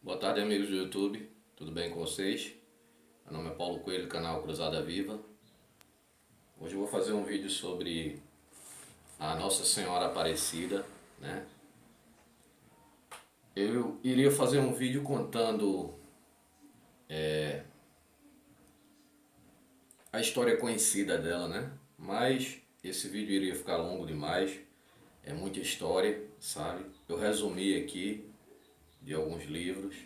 Boa tarde, amigos do YouTube, tudo bem com vocês? Meu nome é Paulo Coelho, do canal Cruzada Viva. Hoje eu vou fazer um vídeo sobre a Nossa Senhora Aparecida, né? Eu iria fazer um vídeo contando a história conhecida dela, né? Mas esse vídeo iria ficar longo demais, é muita história, sabe? Eu resumi aqui de alguns livros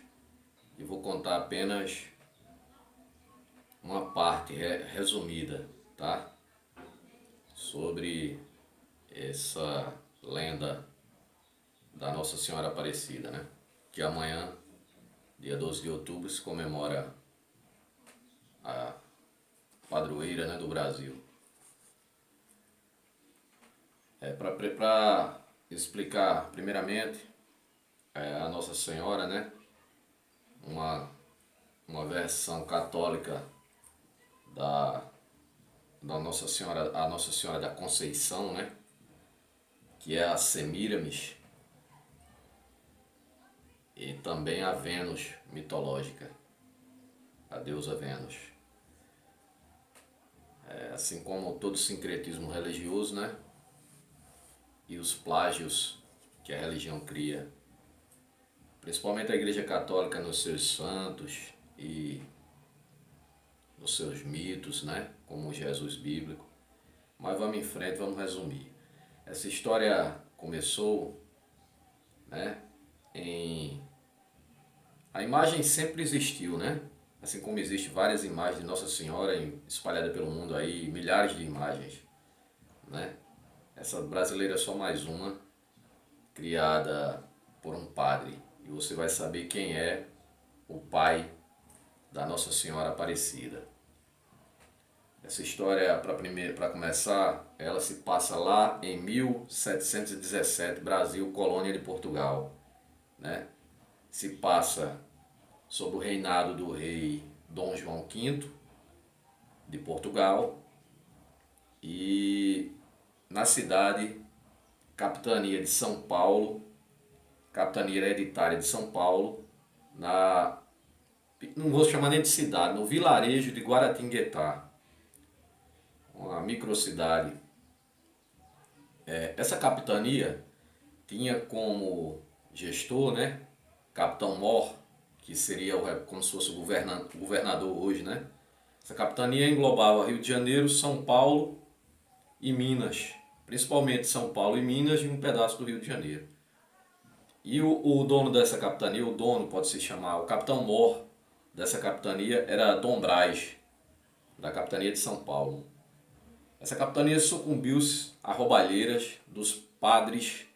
e vou contar apenas uma parte resumida, tá? Sobre essa lenda da Nossa Senhora Aparecida, né? Que amanhã, dia 12 de outubro, se comemora a padroeira, né, do Brasil. Para explicar primeiramente a Nossa Senhora, né? Uma, uma versão católica da, da Nossa Senhora, a Nossa Senhora da Conceição, né? Que é a Semíramis, e também a Vênus mitológica, a deusa Vênus. Assim como todo sincretismo religioso, né? E os plágios que a religião cria, principalmente a Igreja Católica nos seus santos e nos seus mitos, né? Como o Jesus bíblico. Mas vamos em frente, vamos resumir. Essa história começou, né? A imagem sempre existiu, né? Assim como existem várias imagens de Nossa Senhora espalhadas pelo mundo aí, milhares de imagens, né? Essa brasileira é só mais uma, criada por um padre. E você vai saber quem é o pai da Nossa Senhora Aparecida. Essa história, para começar, ela se passa lá em 1717, Brasil, colônia de Portugal, né? Se passa sob o reinado do rei Dom João V de Portugal, e na cidade, capitania de São Paulo, capitania hereditária de São Paulo, não vou chamar nem de cidade, no vilarejo de Guaratinguetá, uma microcidade. Essa capitania tinha como gestor, né, Capitão Mor, que seria como se fosse o governador hoje, né? Essa capitania englobava Rio de Janeiro, São Paulo e Minas, principalmente São Paulo e Minas e um pedaço do Rio de Janeiro. E o dono dessa capitania, o dono pode se chamar, o Capitão Mor dessa capitania era Dom Braz, da capitania de São Paulo. Essa capitania sucumbiu-se a roubalheiras dos padres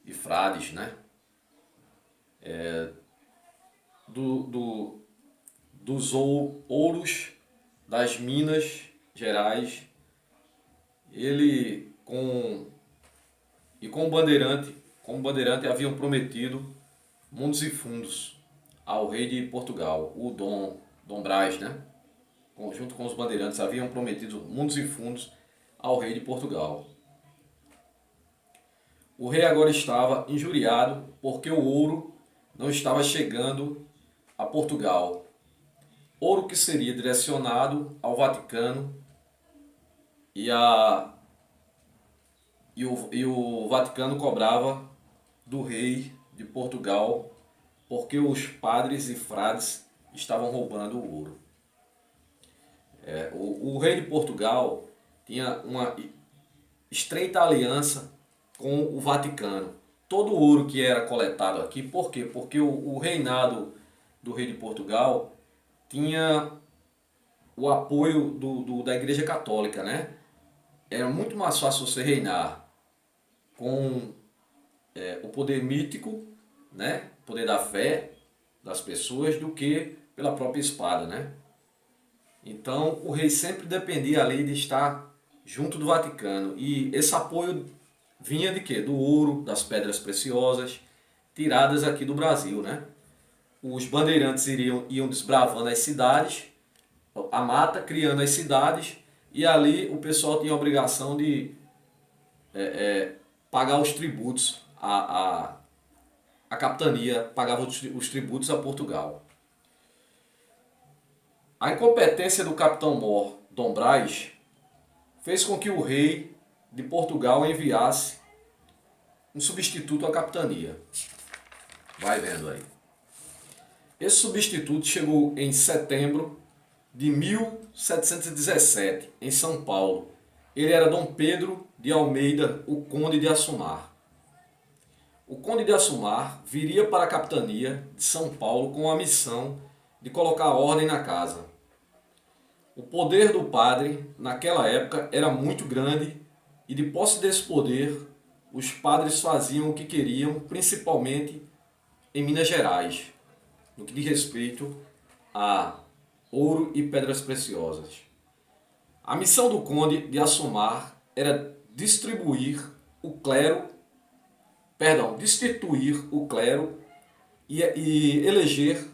e frades, né? Dos ouros das Minas Gerais, ele com o bandeirante haviam prometido mundos e fundos ao rei de Portugal, o Dom Brás, né? Junto com os bandeirantes haviam prometido mundos e fundos ao rei de Portugal. O rei agora estava injuriado porque o ouro não estava chegando a Portugal. Ouro que seria direcionado ao Vaticano e o Vaticano cobrava do rei de Portugal porque os padres e frades estavam roubando o ouro. O rei de Portugal tinha uma estreita aliança com o Vaticano. Todo o ouro que era coletado aqui, por quê? Porque o reinado do rei de Portugal tinha o apoio da Igreja Católica, né? Era muito mais fácil você reinar com o poder mítico, né? O poder da fé das pessoas, do que pela própria espada, né? Então o rei sempre dependia ali de estar junto do Vaticano, e esse apoio vinha de quê? Do ouro, das pedras preciosas tiradas aqui do Brasil, né? Os bandeirantes iam desbravando as cidades, a mata, criando as cidades, e ali o pessoal tinha a obrigação de pagar os tributos a a capitania pagava os tributos a Portugal. A incompetência do capitão-mor Dom Braz fez com que o rei de Portugal enviasse um substituto à capitania. Vai vendo aí. Esse substituto chegou em setembro de 1717, em São Paulo. Ele era Dom Pedro de Almeida, o Conde de Assumar. O Conde de Assumar viria para a capitania de São Paulo com a missão de colocar ordem na casa. O poder do padre, naquela época, era muito grande e, de posse desse poder, os padres faziam o que queriam, principalmente em Minas Gerais, no que diz respeito a ouro e pedras preciosas. A missão do Conde de Assumar era destituir o clero e eleger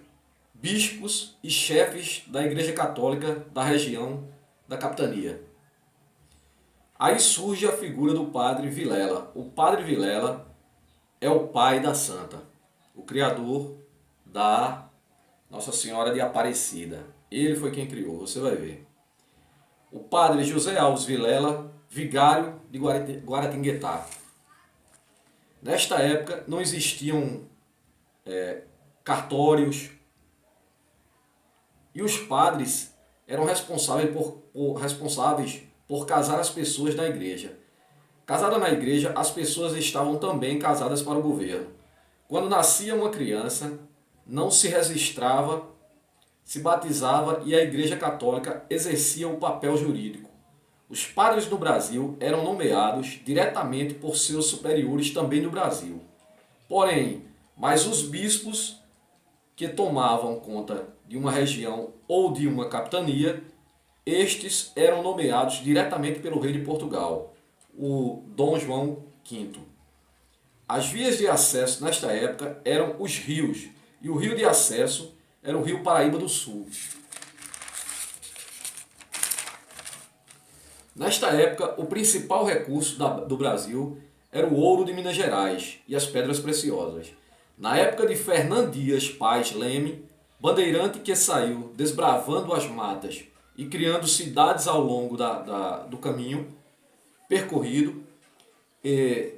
bispos e chefes da Igreja Católica da região da capitania. Aí surge a figura do Padre Vilela. O Padre Vilela é o pai da santa, o criador da Nossa Senhora de Aparecida. Ele foi quem criou, você vai ver. O Padre José Alves Vilela, vigário de Guaratinguetá. Nesta época não existiam cartórios e os padres eram responsáveis por casar as pessoas da igreja. Casada na igreja, as pessoas estavam também casadas para o governo. Quando nascia uma criança, não se registrava, se batizava e a Igreja Católica exercia o papel jurídico. Os padres no Brasil eram nomeados diretamente por seus superiores também no Brasil. Porém, mas os bispos que tomavam conta de uma região ou de uma capitania, estes eram nomeados diretamente pelo rei de Portugal, o Dom João V. As vias de acesso nesta época eram os rios, e o rio de acesso era o rio Paraíba do Sul. Nesta época, o principal recurso do Brasil era o ouro de Minas Gerais e as pedras preciosas. Na época de Fernão Dias Paz Leme, bandeirante que saiu desbravando as matas e criando cidades ao longo do caminho percorrido, e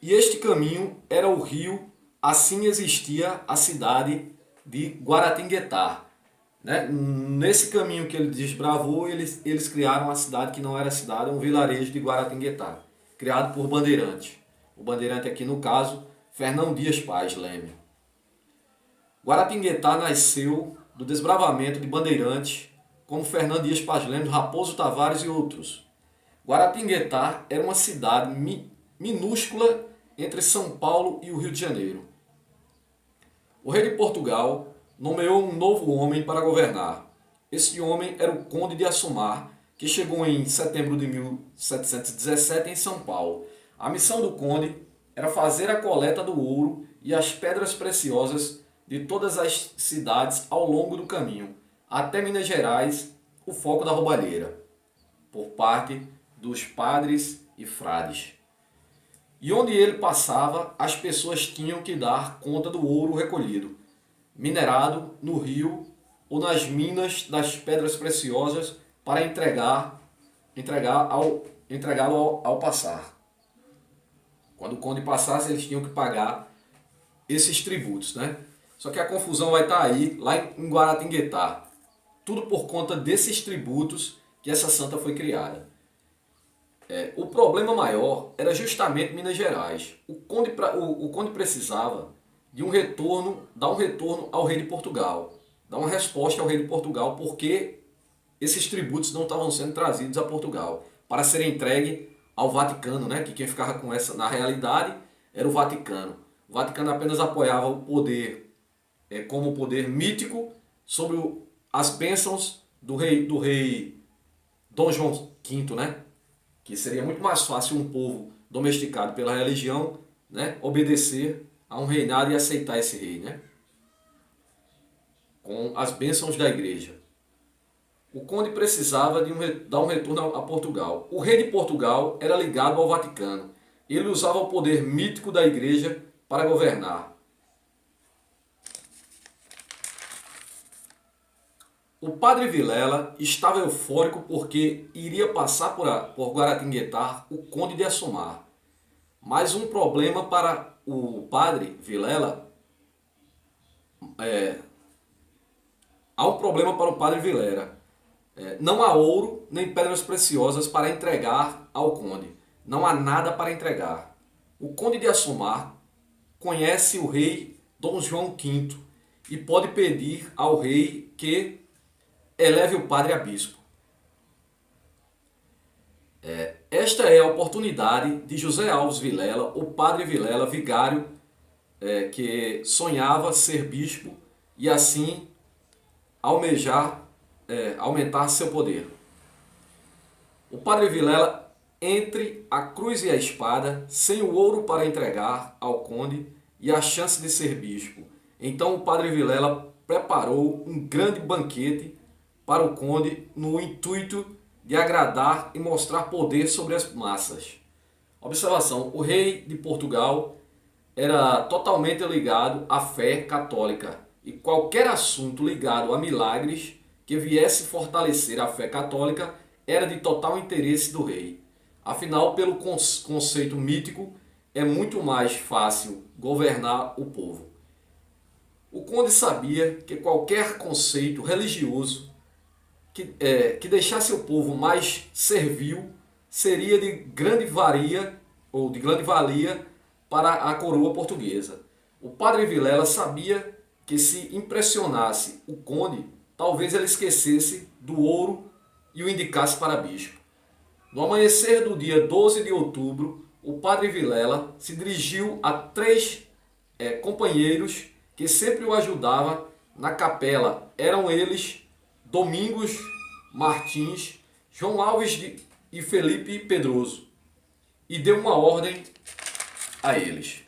este caminho era o rio, assim existia a cidade de Guaratinguetá. Né? Nesse caminho que ele desbravou, eles criaram uma cidade que não era cidade, um vilarejo de Guaratinguetá, criado por bandeirante. O bandeirante aqui, no caso, Fernão Dias Paz Leme. Guaratinguetá nasceu do desbravamento de bandeirantes como Fernão Dias Paz Leme, Raposo Tavares e outros. Guaratinguetá era uma cidade minúscula entre São Paulo e o Rio de Janeiro. O rei de Portugal nomeou um novo homem para governar. Esse homem era o Conde de Assumar, que chegou em setembro de 1717 em São Paulo. A missão do Conde era fazer a coleta do ouro e as pedras preciosas de todas as cidades ao longo do caminho, até Minas Gerais, o foco da roubalheira, por parte dos padres e frades. E onde ele passava, as pessoas tinham que dar conta do ouro recolhido, minerado no rio ou nas minas das pedras preciosas para entregá-lo ao passar. Quando o conde passasse, eles tinham que pagar esses tributos, né? Só que a confusão vai estar aí, lá em Guaratinguetá. Tudo por conta desses tributos que essa santa foi criada. O problema maior era justamente Minas Gerais. O conde precisava de dar um retorno ao rei de Portugal, dar uma resposta ao rei de Portugal, porque esses tributos não estavam sendo trazidos a Portugal para serem entregues ao Vaticano, né? Que quem ficava com essa, na realidade, era o Vaticano. O Vaticano apenas apoiava o poder como poder mítico sobre as bênçãos do rei Dom João V, né? Que seria muito mais fácil um povo domesticado pela religião, né, obedecer a um reinado e aceitar esse rei, né, com as bênçãos da igreja. O conde precisava dar um retorno a Portugal. O rei de Portugal era ligado ao Vaticano. Ele usava o poder mítico da igreja para governar. O padre Vilela estava eufórico porque iria passar por Guaratinguetá o conde de Assumar. Mas um problema para o padre Vilela, há um problema para o padre Vilela. Não há ouro nem pedras preciosas para entregar ao conde. Não há nada para entregar. O conde de Assumar conhece o rei Dom João V e pode pedir ao rei que eleve o padre a bispo. Esta é a oportunidade de José Alves Vilela, o padre Vilela, vigário, que sonhava ser bispo e assim almejar aumentar seu poder. O padre Vilela, entre a cruz e a espada, sem o ouro para entregar ao conde e a chance de ser bispo. Então o padre Vilela preparou um grande banquete para o conde no intuito de agradar e mostrar poder sobre as massas. Observação: o rei de Portugal era totalmente ligado à fé católica e qualquer assunto ligado a milagres que viesse fortalecer a fé católica era de total interesse do rei. Afinal, pelo conceito mítico, é muito mais fácil governar o povo. O conde sabia que qualquer conceito religioso que deixasse o povo mais servil seria de grande valia para a coroa portuguesa. O padre Vilela sabia que se impressionasse o conde, talvez ele esquecesse do ouro e o indicasse para bispo. No amanhecer do dia 12 de outubro, o padre Vilela se dirigiu a três companheiros que sempre o ajudavam na capela. Eram eles Domingos Martins, João Alves e Felipe Pedroso, e deu uma ordem a eles.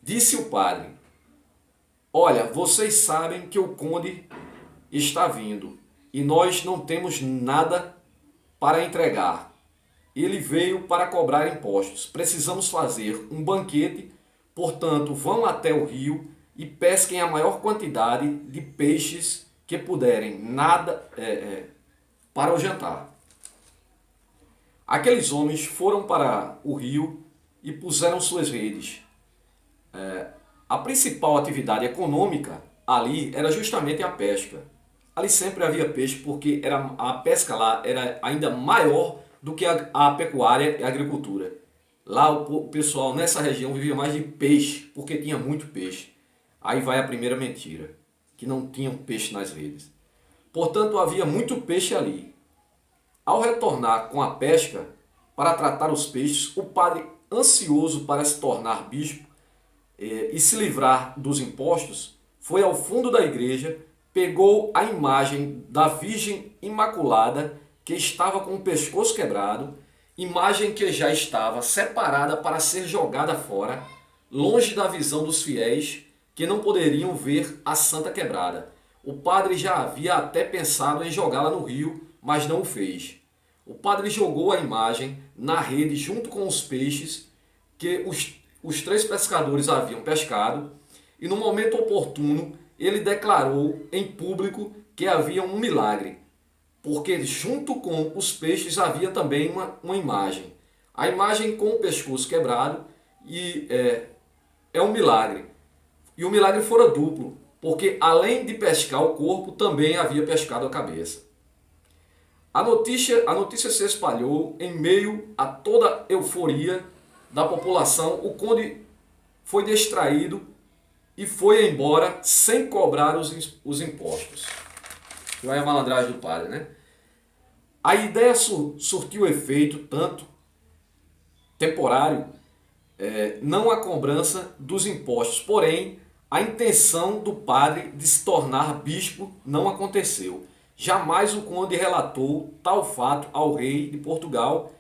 Disse o padre: olha, vocês sabem que o conde está vindo e nós não temos nada para entregar. Ele veio para cobrar impostos. Precisamos fazer um banquete, portanto, vão até o rio e pesquem a maior quantidade de peixes que puderem, nada para o jantar. Aqueles homens foram para o rio e puseram suas redes. A principal atividade econômica ali era justamente a pesca. Ali sempre havia peixe porque a pesca lá era ainda maior do que a pecuária e a agricultura. Lá o pessoal nessa região vivia mais de peixe, porque tinha muito peixe. Aí vai a primeira mentira, que não tinham peixe nas redes. Portanto, havia muito peixe ali. Ao retornar com a pesca para tratar os peixes, o padre, ansioso para se tornar bispo e se livrar dos impostos, foi ao fundo da igreja, pegou a imagem da Virgem Imaculada, que estava com o pescoço quebrado, imagem que já estava separada para ser jogada fora, longe da visão dos fiéis, que não poderiam ver a santa quebrada. O padre já havia até pensado em jogá-la no rio, mas não o fez. O padre jogou a imagem na rede junto com os peixes que os três pescadores haviam pescado, e no momento oportuno ele declarou em público que havia um milagre, porque junto com os peixes havia também uma imagem. A imagem com o pescoço quebrado e é um milagre. E o milagre fora duplo, porque além de pescar o corpo, também havia pescado a cabeça. A notícia se espalhou em meio a toda a euforia da população. O conde foi distraído e foi embora sem cobrar os impostos. Vai a malandragem do padre, né? A ideia surtiu efeito tanto temporário, não a cobrança dos impostos, porém a intenção do padre de se tornar bispo não aconteceu. Jamais o conde relatou tal fato ao rei de Portugal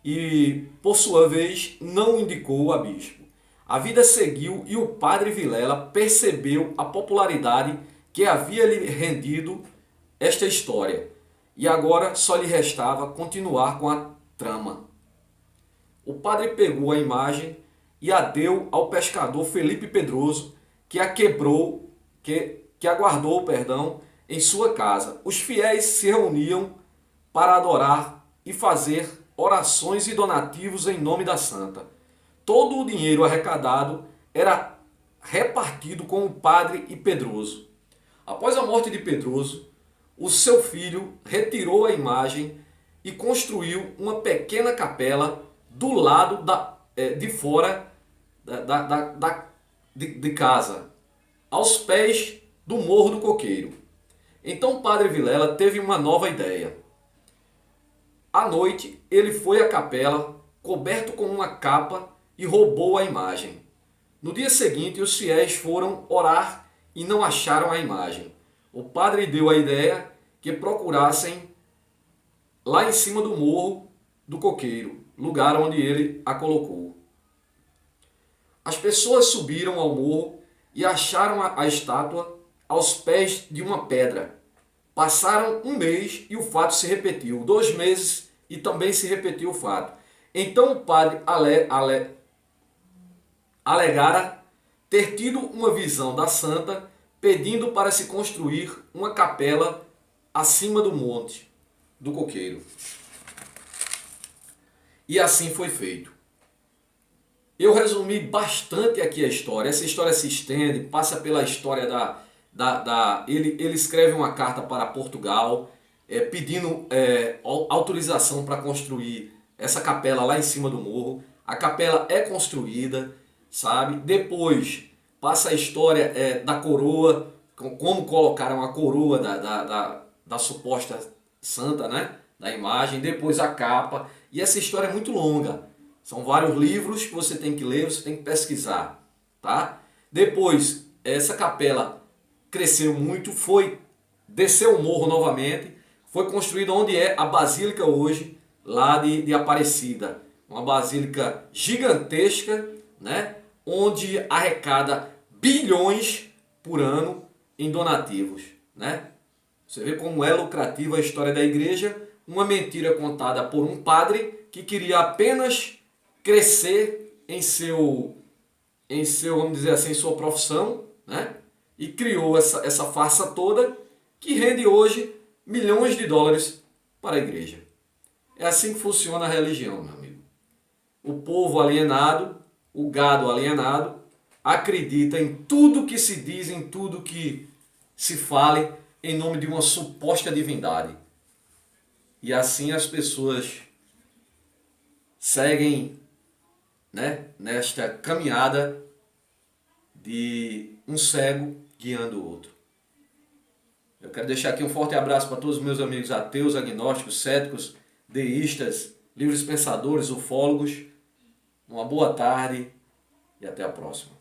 e, por sua vez, não indicou a bispo. A vida seguiu e o padre Vilela percebeu a popularidade que havia lhe rendido esta história, e agora só lhe restava continuar com a trama. O padre pegou a imagem e a deu ao pescador Felipe Pedroso, que aguardou em sua casa. Os fiéis se reuniam para adorar e fazer orações e donativos em nome da santa. Todo o dinheiro arrecadado era repartido com o padre e Pedroso. Após a morte de Pedroso, o seu filho retirou a imagem e construiu uma pequena capela do lado de fora de casa, aos pés do Morro do Coqueiro. Então o padre Vilela teve uma nova ideia. À noite, ele foi à capela, coberto com uma capa, e roubou a imagem. No dia seguinte, os fiéis foram orar e não acharam a imagem. O padre deu a ideia que procurassem lá em cima do Morro do Coqueiro, lugar onde ele a colocou. As pessoas subiram ao morro e acharam a estátua aos pés de uma pedra. Passaram um mês e o fato se repetiu. 2 meses e também se repetiu o fato. Então o padre alegara ter tido uma visão da santa pedindo para se construir uma capela acima do monte do Coqueiro. E assim foi feito. Eu resumi bastante aqui a história. Essa história se estende, passa pela história ele escreve uma carta para Portugal, pedindo autorização para construir essa capela lá em cima do morro. A capela é construída, sabe? Depois passa a história da coroa, como colocaram a coroa da suposta santa, né? Da imagem. Depois a capa. E essa história é muito longa. São vários livros que você tem que ler, você tem que pesquisar, tá? Depois, essa capela cresceu muito, desceu o morro novamente, foi construída onde é a Basílica hoje, lá de Aparecida. Uma basílica gigantesca, né? Onde arrecada bilhões por ano em donativos, né? Você vê como é lucrativa a história da igreja, uma mentira contada por um padre que queria apenas crescer em vamos dizer assim, em sua profissão, né? E criou essa farsa toda que rende hoje milhões de dólares para a igreja. É assim que funciona a religião, meu amigo. O povo alienado, o gado alienado, acredita em tudo que se diz, em tudo que se fale em nome de uma suposta divindade. E assim as pessoas seguem, né, nesta caminhada de um cego guiando o outro. Eu quero deixar aqui um forte abraço para todos os meus amigos ateus, agnósticos, céticos, deístas, livres pensadores, ufólogos. Uma boa tarde e até a próxima.